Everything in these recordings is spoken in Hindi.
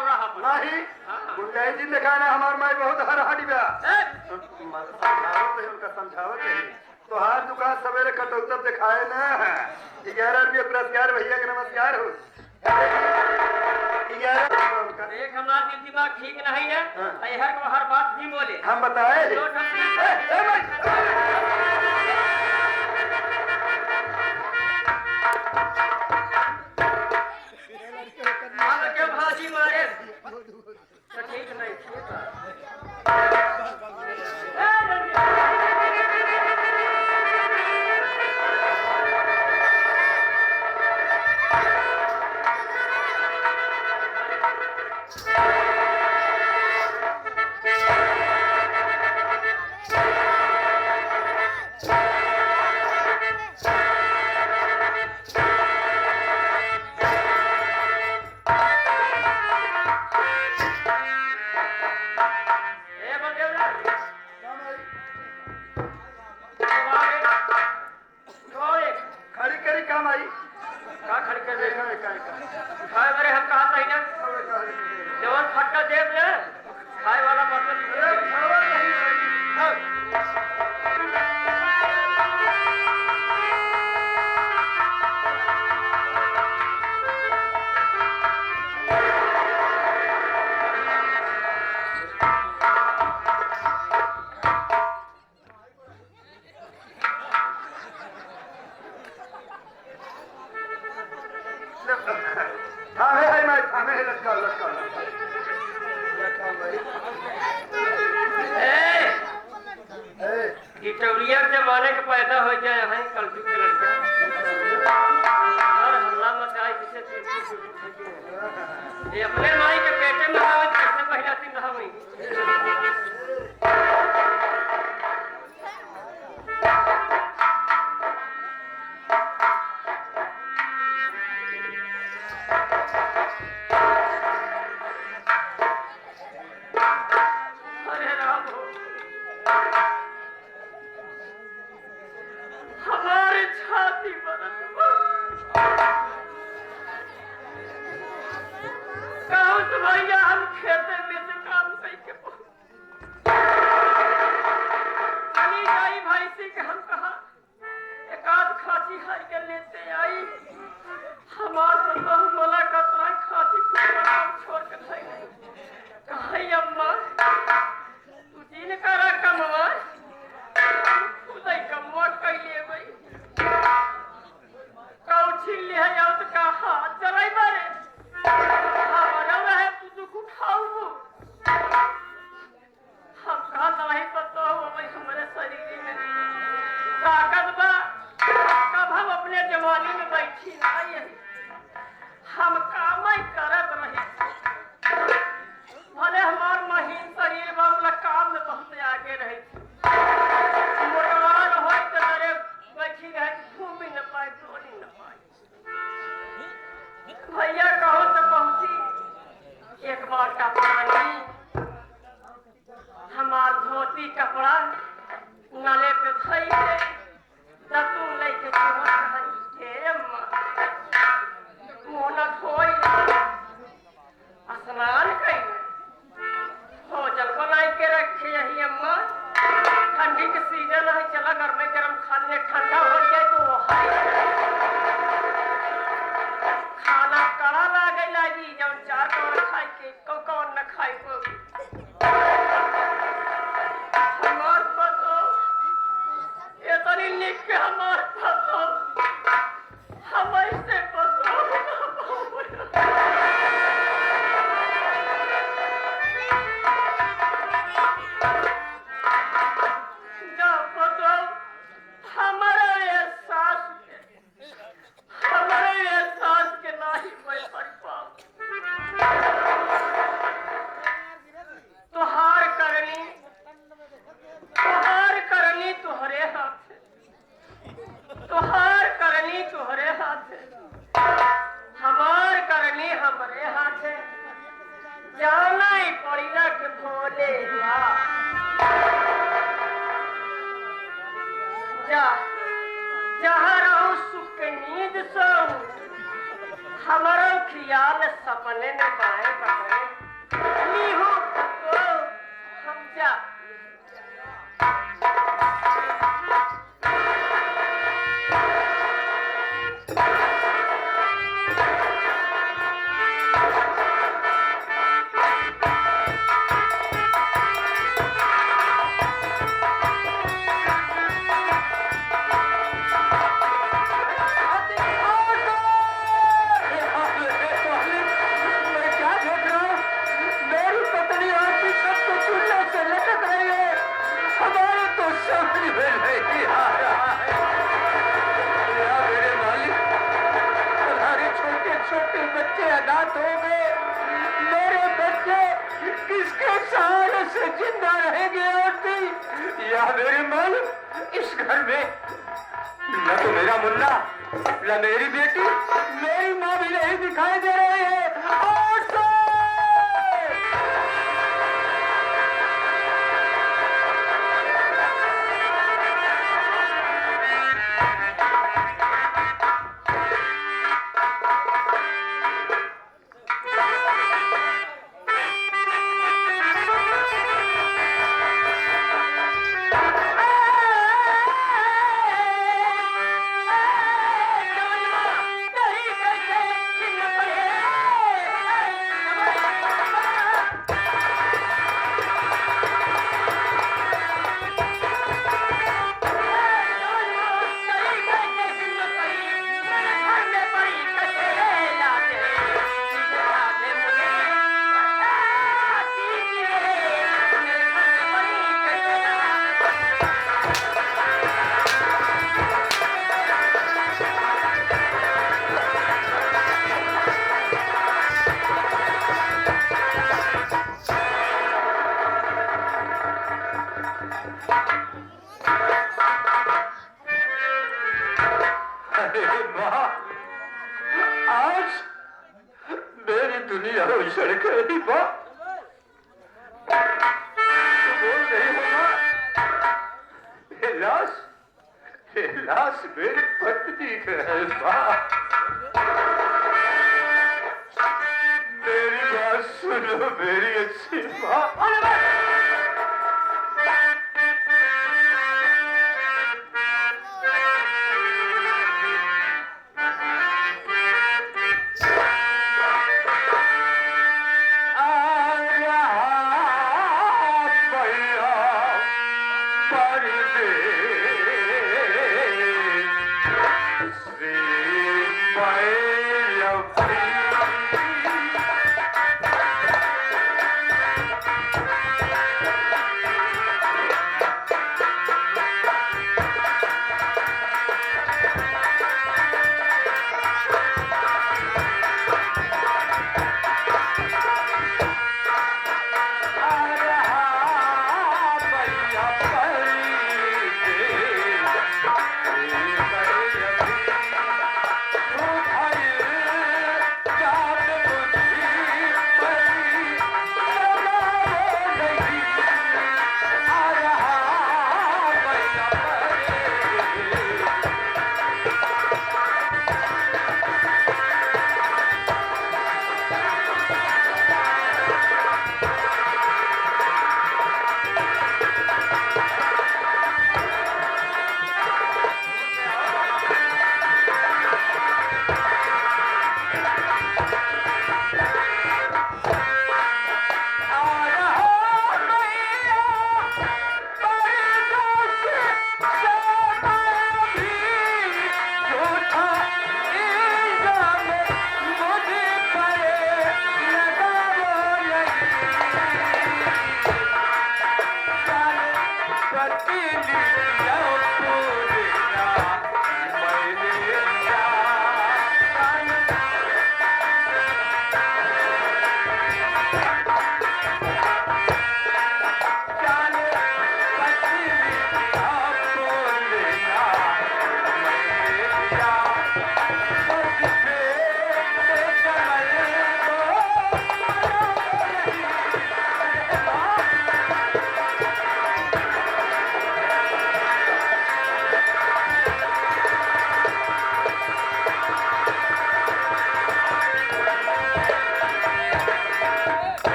चौराहा पर नहीं गुंडाई जी देखा ना हमार माई बहुत हरहड़ी बा उनका समझावत है तो हर दुकान सवेरे कटौतर दिखाए ना 11 रुपये पुरस्कार भैया के नमस्कार हो 11 एक हमारा दिल दिमाग ठीक नहीं है हर बात भी बोले हम बताए क्यों भाजी मारे तो ठीक नहीं गिटौलिया जमाने के पैदा हो जाए है कल्पी के लड़का और हल्ला मचाए किसे ये अपने माई के पेटे में आवे कैसे पहला दिन रहा वही हमारा ख्याल सपने में पाए पकड़े से जिंदा रहेगी औरती या मेरे मन इस घर में न तो मेरा मुन्ना न मेरी बेटी मेरी माँ भी नहीं दिखाई दे रही है। दुनिया उछड़ गई माँ। तो बोल रही हो माँ, ये लाश मेरी पत्नी का है माँ। मेरी बात सुनो मेरी अच्छी माँ।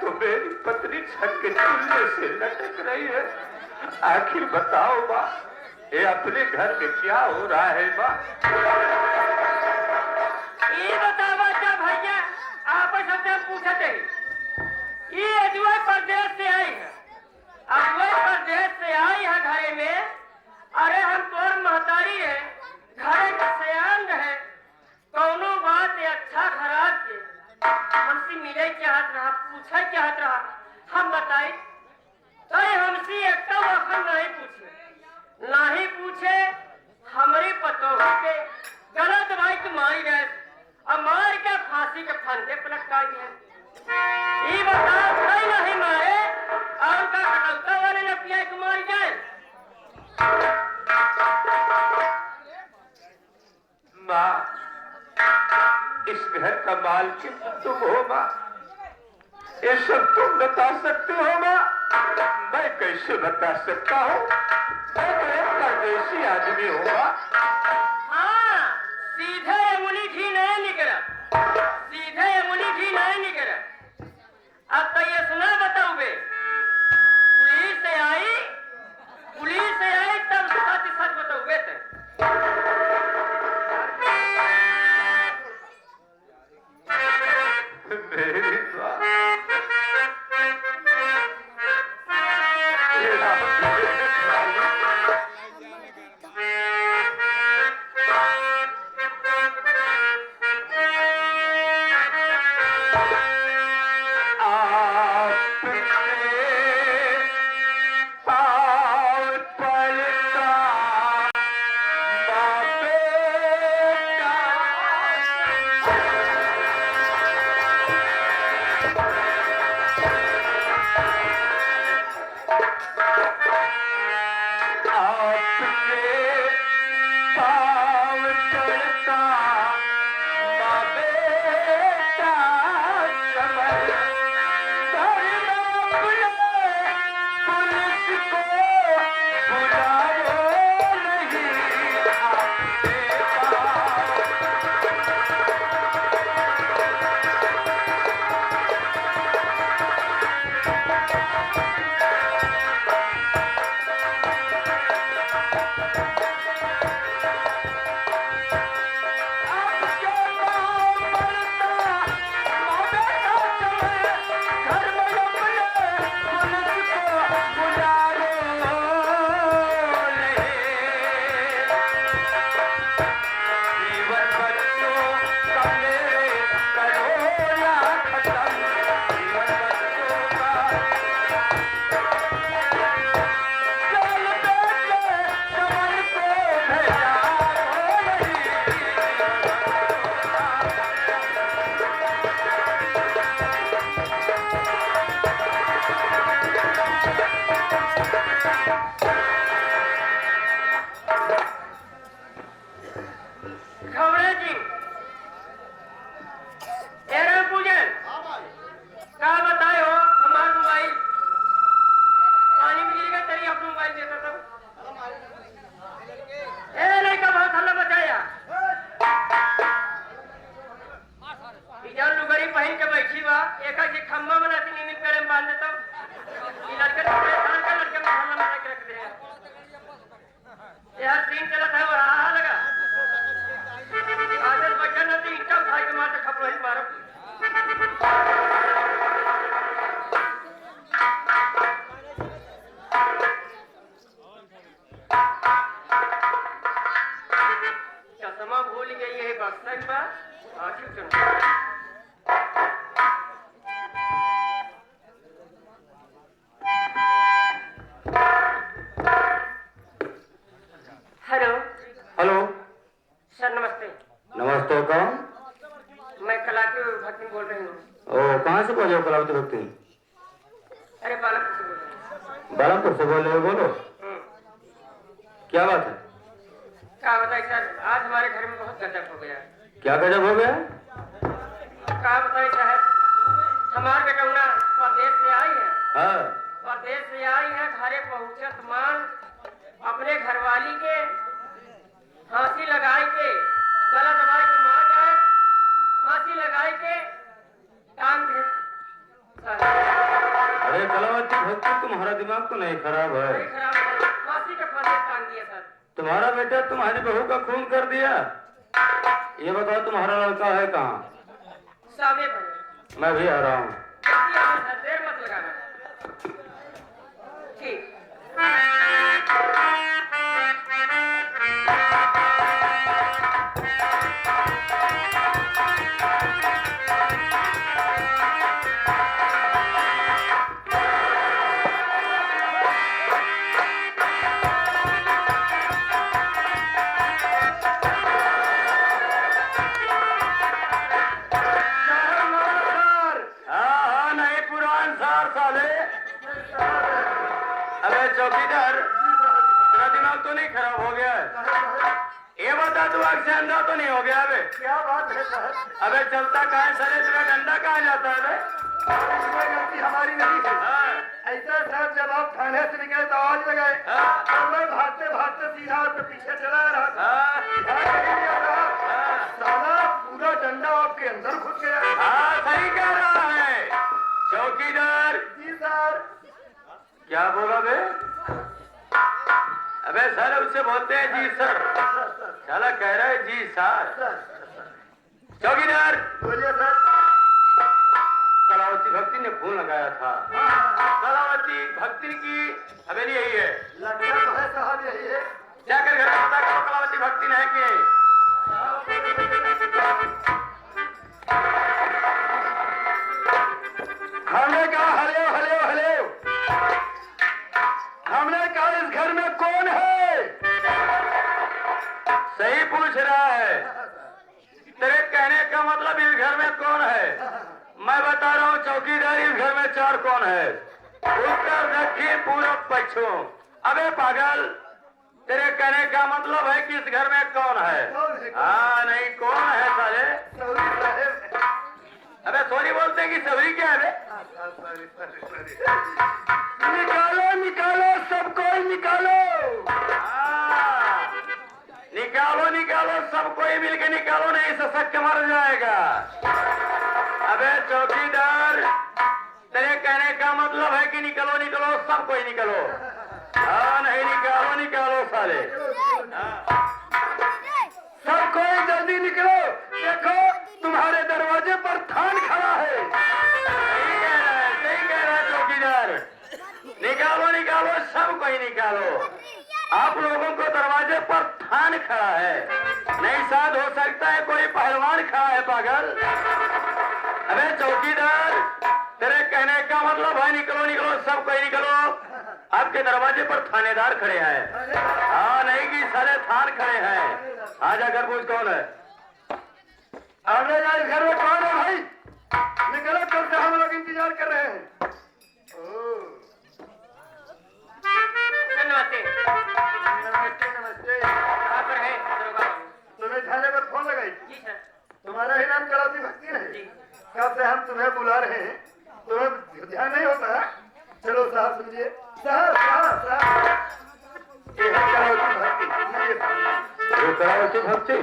तो मेरी पत्नी छत के चूल्हे से लटक रही है। आखिर बताओ माँ, ये अपने घर में क्या हो रहा है माँ? ये बतावा क्या भैया, आपस में पूछते ये अजवाय प्रदेश से आई है, अजवाय प्रदेश से आई है घरे में। अरे हम तोर महतारी है, घरे का सयांग है, कौनो बात अच्छा खराब के हमसे मिले चाहत रहा, पूछा चाहत रहा, हम बताए तो हमसे एक वक्त नहीं पूछे, नहीं पूछे। हमरे का मालकिन तुम हो माँ। ये सब तुम बता सकते हो माँ, मैं कैसे बता सकता हूँ? मैं तो एक परदेसी आदमी हूँ माँ। हाँ, सीधे मुनि घी नहीं निकला, सीधे मुनि घी नहीं निकला। अब तो ये सुना बताओ बे, पुलिस से आई तब सच सच बताओ बे। मेरी माँ, खबरे जी, एरा पूजन का बताए हो? हमारा मोबाइल पानी में गिर गया, तेरी अपना मोबाइल देता था। ए लड़का बहुत हल्ला मचाया, इधर लुगड़ी पहन के बैठी बा, एक के खम्बा बनाती नीमी पेड़ में बांध देता। ये लड़का तो परेशान कर, लड़के में हल्ला मचा के रख दिया। यार सीन चला था, वहाँ लगा आदर बचन नदी इतना भाई के मारते खपलो ही मारो। चश्मा भूल गई है बक्सा की बात आखिर सुन। हेलो हेलो, सर, नमस्ते। नमस्ते। कौन? मैं कलाकी भक्ति बोल रही हूँ। ओ, कहाँ से बोल रहे हो कलावती भक्ति? अरे बालापुर से बोल रही हूँ। बालापुर से बोल रहे हो? बोलो, क्या बात है? क्या बताए सर, आज हमारे घर में बहुत गजब हो गया। क्या गजब हो गया? क्या बताए साहब, हमारे बेटौना परदेश से आई है। हाँ, परदेश से आई है, घरे पहुंचत मान अपने घरवाली के फांसी लगाए के गला दबाई के मार जाए, फांसी लगाए के टांग दे। अरे कलावती भक्ति, तुम्हारा दिमाग तो नहीं खराब है? नहीं खराब है, फांसी के फांसी टांग दिया सर। तुम्हारा बेटा तुम्हारी बहू का खून कर दिया? ये बताओ तुम्हारा लड़का है कहाँ? सामने पर मैं भी आ रहा हूँ। देर मत लगाना। ठीक। चौकीदार, तेरा दिमाग तो नहीं खराब हो गया है? ये बता तू आग से अंधा तो नहीं हो गया अबे? क्या बात है साहब? अबे चलता कहाँ है सरे तेरा डंडा कहाँ जाता है बे? इसमें गलती हमारी नहीं है। हाँ, ऐसा साहब जब आप थाने से निकले तो आवाज लगाए हाँ, तो मैं भागते भागते सीधा आपके पीछे चला आ रहा था। हाँ, ध्यान रखिए साहब, हाँ। साला पूरा डंडा आपके अंदर घुस गया। हाँ, सही कह रहा है चौकीदार। जी सर। क्या बोला बे? अबे सर उससे बोलते हैं जी सर। साला कह रहा है जी सर। चौकीदार, बोलिए सर। कलावती भक्ति ने फोन लगाया था। कलावती भक्ति की हवेली यही है। लगता तो है साहब यही है। जाकर घर में पता करो कलावती भक्ति ने है कि हमने कहा हले हले हले, हमने कहा इस घर में कौन है? सही पूछ रहा है। तेरे कहने का मतलब इस घर में कौन है? मैं बता रहा हूँ चौकीदार, इस घर में चार कौन है? उत्तर दक्षिण पूर्व पश्चिम। अबे पागल, तेरे कहने का मतलब है कि इस घर में कौन है? हाँ नहीं, कौन है साले? सौरी साहब। अबे सोनी बोलते हैं कि सवरी क्या है बे? निकालो निकालो, सबको निकालो। हाँ, निकालो निकालो, सब कोई मिलके निकालो, नहीं सशक्त मर जाएगा। अबे चौकीदार, तेरे कहने का मतलब है कि निकलो निकलो, सब कोई निकलो। हाँ नहीं, निकालो निकालो साले। हाँ। सब कोई जल्दी निकलो, देखो तुम्हारे दरवाजे पर थान खड़ा है। सही कह रहा है चौकीदार। निकालो निकालो, सब कोई निकालो। आप लोगों को दरवाजे पर थान खड़ा है। नहीं साथ हो सकता है कोई पहलवान खड़ा है पागल। अबे चौकीदार, तेरे कहने का मतलब है निकलो निकलो, सब कोई निकलो। आपके दरवाजे पर थानेदार खड़े हैं। हाँ नहीं कि सारे थान खड़े हैं। आ जाकर पूछ कौन है? हमने कहा इस घर में कौन है भाई? निकलो, कब से हम लोग इंतजार कर रहे हैं। नमस्ते। नमस्ते नमस्ते। कहाँ पर है दरोगा बाबू? तुम्हें थाने पर फोन लगाई? जी सर। तुम्हारा ही नाम कलावती भक्ति है? जी। कब से हम तुम्हें बुला रहे हैं, तुम्हें ध्यान नहीं होता? चलो साहब सुनिए। साहब साहब साहब, ये है कलावती भक्ति। ये साहब। वो कलावती भक्ति।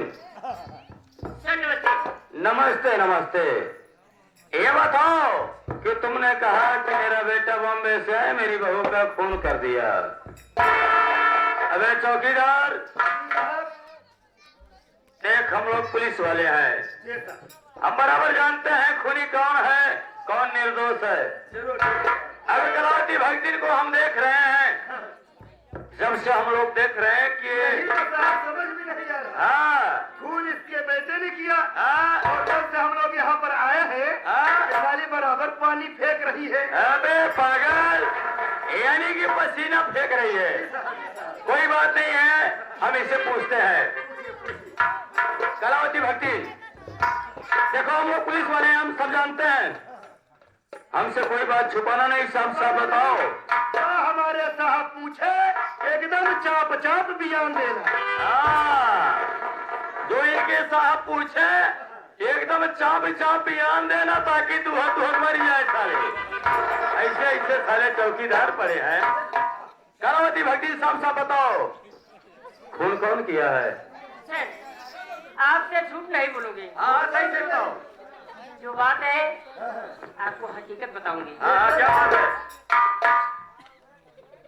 सर नमस्ते। नमस्ते नमस्ते। ये बताओ कि तुमने कहा कि मेरा बेटा बॉम्बे से है, मेरी बहू का खून कर दिया। अबे चौकीदार, साहब, देख हम लोग पुलिस वाले हैं, ये साहब। हम बराबर जानते हैं खूनी कौन है, कौन निर्दोष है। जरूर। अब कलावती भक्ति को हम देख रहे हैं, जब से हम लोग देख रहे हैं कि यही तो साहब समझ में नहीं आ रहा। हाँ खून इसके बेटे ने किया हाँ और जब से हम लोग यहाँ पर आए हैं, हाँ। ये साली बराबर पानी फेंक रही है। अबे पागल, यानी कि पसीना फेंक रही है। कोई बात नहीं है, हम इसे पूछते हैं। कलावती भक्ति, देखो हम लोग पुलिस वाले हैं, हम सब जानते हैं, हमसे कोई बात छुपाना नहीं, साफ साफ बताओ। हमारे साहब पूछे एकदम चाप चाप बयान देना। हाँ, जो इनके साहब पूछे एकदम चाप चाप बयान देना, ताकि दुहा दुहा मर जाए साले। ऐसे ऐसे साले चौकीदार पड़े हैं। कलावती भक्ति साफ साफ बताओ, खून कौन किया है? सर आपसे झूठ नहीं बोलूंगी। हाँ सही से बताओ। जो बात है आपको हकीकत बताऊंगी। हाँ क्या बात है?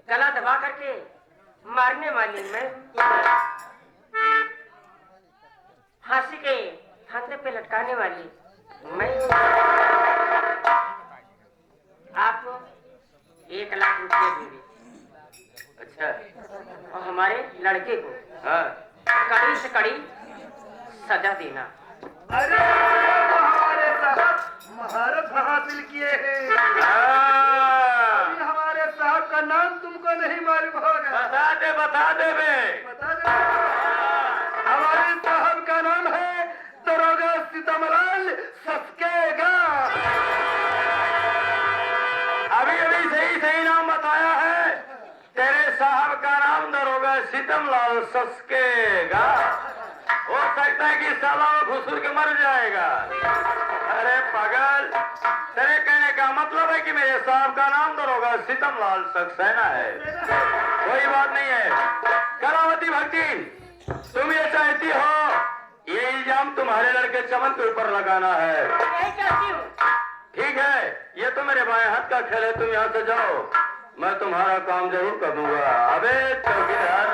गला दबा करके मारने वाली मैं, फांसी के फांदे पे लटकाने वाली मैं। आपको 1 लाख रुपये दूंगी। अच्छा। और हमारे लड़के को हाँ कड़ी से कड़ी सजा देना। अरे तो हमारे साहब महारत हासिल किए हैं। हाँ। अभी हमारे साहब का नाम तुमको नहीं मालूम होगा। बता दे बे। बता दे। हमारे साहब का नाम है दरोगा सीतामलाल सस्केगा। अभी अभी सही सही नाम बताया है। तेरे साहब का नाम दरोगा सीतमलाल सस्केगा। हो सकता है कि साला वो घुसुर के मर जाएगा। अरे पागल, तेरे कहने का मतलब है कि मेरे साहब का नाम दरोगा सीतमलाल सक्सेना है। कोई बात नहीं है। कलावती भक्ति, तुम ये चाहती हो ये इल्जाम तुम्हारे लड़के चमन के ऊपर लगाना है। यही चाहती हूँ। ठीक है, ये तो मेरे बाएं हाथ का खेल है। तुम यहाँ से जाओ, मैं तुम्हारा काम जरूर कर दूंगा। अबे चौकीदार,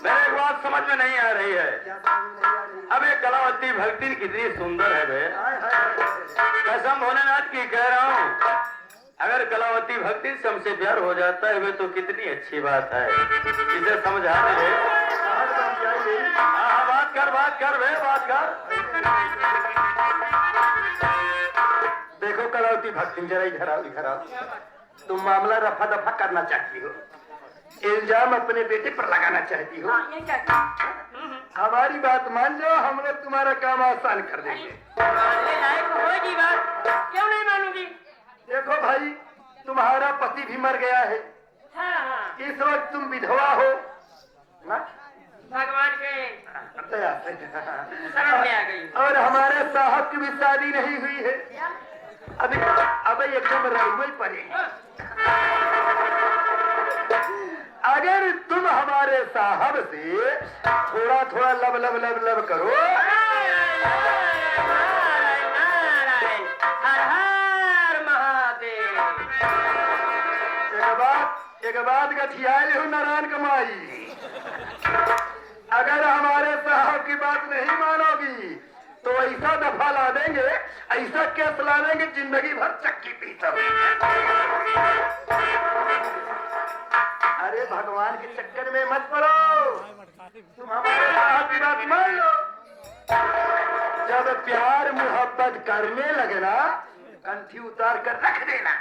मेरे एक बात समझ में नहीं आ रही है। अबे कलावती भक्ति कितनी सुंदर है बे। कसम भोलेनाथ की कह रहा हूँ, अगर कलावती भक्ति से हमसे प्यार हो जाता है वे तो कितनी अच्छी बात है। इसे समझा दे। हाँ, बात कर बे, बात कर। देखो कलावती भक्ति, जरा इधर आओ। तुम मामला रफा दफा करना चाहती हो, इल्जाम अपने बेटे पर लगाना चाहती हो। हाँ, यही चाहती हूँ। हमारी बात मान जाओ, हम लोग तुम्हारा काम आसान कर देंगे। मानने लायक होगी बात, क्यों नहीं मानूंगी? देखो भाई, तुम्हारा पति भी मर गया है, हाँ, इस वक्त तुम विधवा हो ना? भगवान के दया से। शरण में आ गई। और हमारे साहब की भी शादी नहीं हुई है, अभी एकदम रहुए पड़े हैं। अगर तुम हमारे साहब से थोड़ा थोड़ा लब करो। नारायण, हर हर महादेव। एक बात गठियाल हो नारायण कमाई, अगर हमारे साहब की बात नहीं मानोगी तो ऐसा दफा ला देंगे, ऐसा केस ला देंगे, जिंदगी भर चक्की पीता। अरे भगवान के चक्कर में मत पड़ो, तुम हमारे साहब की बात मान लो। जब प्यार मोहब्बत करने लगना, कंठी उतार कर रख देना।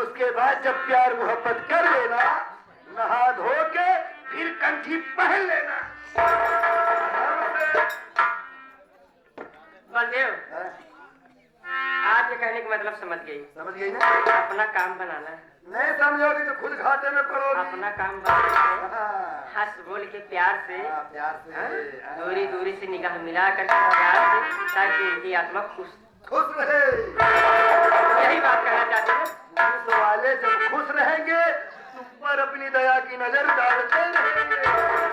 उसके बाद जब प्यार मोहब्बत कर लेना, नहा धो के फिर कंठी पहन लेना। बलदेव, आपके कहने का मतलब समझ गई ना? अपना काम बनाना है। नहीं समझोगी तो खुद घाटे में पड़ोगी। अपना काम बनाना है। हाँ, हंस बोल के प्यार से, प्यार से, दूरी दूरी से निगाह मिला कर प्यार से, ताकि उनकी आत्मा खुश रहे। यही बात कहना चाहते हैं। खुश वाले जब खुश रहेंगे, तुम पर अपनी दया की नजर डालते रहेंगे।